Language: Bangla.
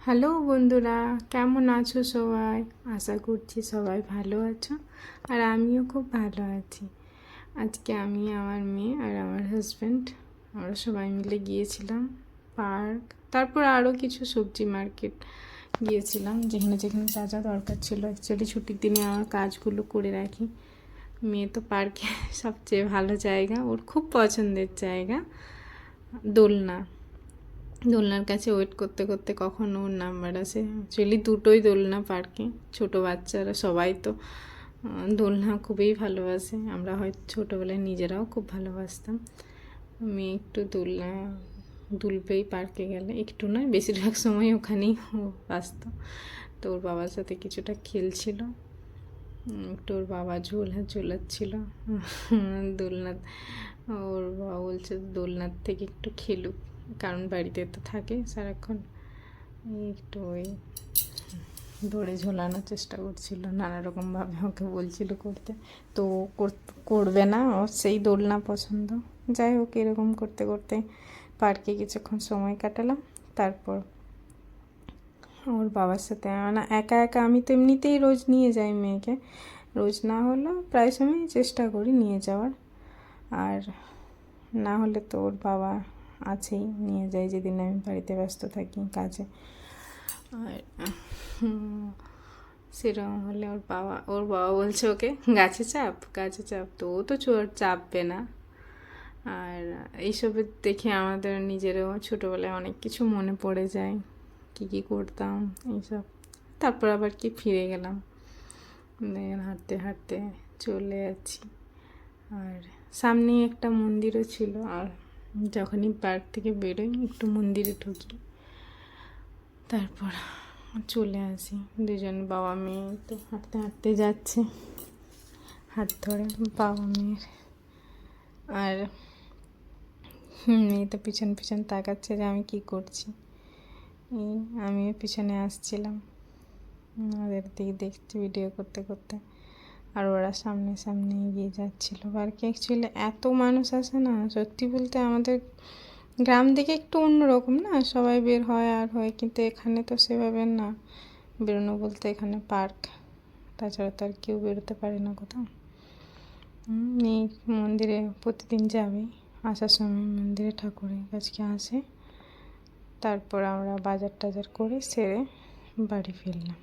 হ্যালো বন্ধুরা, কেমন আছো সবাই? আশা করছি সবাই ভালো আছো, আর আমিও খুব ভালো আছি। আজকে আমি, আমার মেয়ে আর আমার হাজব্যান্ড আমরা সবাই মিলে গিয়েছিলাম পার্ক, তারপর আরও কিছু সবজি মার্কেট গিয়েছিলাম, যেখানে যেখানে যা যা দরকার ছিল। অ্যাকচুয়ালি ছুটির দিনে আমার কাজগুলো করে রাখি। মেয়ে তো পার্কে সবচেয়ে ভালো জায়গা, ওর খুব পছন্দের জায়গা দোলনা। দোলনার কাছে ওয়েট করতে করতে কখন ওর নাম্বার আসে। অ্যাকচুয়ালি দুটোই দোলনা পার্কে, ছোটো বাচ্চারা সবাই তো দোলনা খুবই ভালোবাসে। আমরা হয়তো ছোটোবেলায় নিজেরাও খুব ভালোবাসতাম। মেয়ে একটু দোলনা দুলবেই পার্কে গেলে, একটু নয় বেশিরভাগ সময় ওখানেই ও আসতো। তো ওর বাবার সাথে কিছুটা খেলছিল, একটু ওর বাবা ঝোলাচ্ছিল দোলনা। ওর বাবা বলছে দোলনার থেকে একটু খেলুক, কারণ বাড়িতে তো থাকে সারাক্ষণ। একটু ওই দৌড়ে ঝোলানোর চেষ্টা করছিল, নানা রকমভাবে ওকে বলছিল করতে, তো করবে না, ওর সেই দোলনা পছন্দ। যাই হোক, এরকম করতে করতে পার্কে কিছুক্ষণ সময় কাটালাম। তারপর ওর বাবার সাথে, না একা একা আমি তো এমনিতেই রোজ নিয়ে যাই মেয়েকে, রোজ না হলেও প্রায় সময় চেষ্টা করি নিয়ে যাওয়ার। আর না হলে তো ওর বাবা আছেই, নিয়ে যায় যেদিন আমি বাড়িতে ব্যস্ত থাকি কাজে। আর সেরকম হলে ওর বাবা বলছে ওকে গাছে চাপ, তো ও তো চাপবে না। আর এইসবের দেখে আমাদের নিজেরও ছোটোবেলায় অনেক কিছু মনে পড়ে যায়, কী করতাম এইসব। তারপর আবার কি ফিরে গেলাম, হাঁটতে হাঁটতে চলে যাচ্ছি। আর সামনেই একটা মন্দিরও ছিল, আর যখনই পার্ক থেকে বেরোই একটু মন্দিরে ঢুকি, তারপর চলে আসি। দুজন বাবা মেয়ে তো হাঁটতে হাঁটতে যাচ্ছে, হাত ধরে বাবা মেয়ের। আর মেয়ে তো পিছন পিছন তাকাচ্ছে যে আমি কি করছি। আমিও পিছনে আসছিলাম, ওদের দিকে দেখছি ভিডিও করতে করতে, আর ওরা সামনে সামনে এগিয়ে যাচ্ছিলো পার্কে। অ্যাকচুয়ালি এত মানুষ আসে না, সত্যি বলতে আমাদের গ্রাম দিকে একটু অন্যরকম না, সবাই বের হয় আর হয়, কিন্তু এখানে তো সেভাবে না। বেরোনো বলতে এখানে পার্ক, তাছাড়া তো আর কেউ বেরোতে পারে না কোথাও। এই মন্দিরে প্রতিদিন যাবে, আসার সময় মন্দিরে ঠাকুরের কাছে আসে। তারপর আমরা বাজার টাজার করে সেরে বাড়ি ফিরলাম।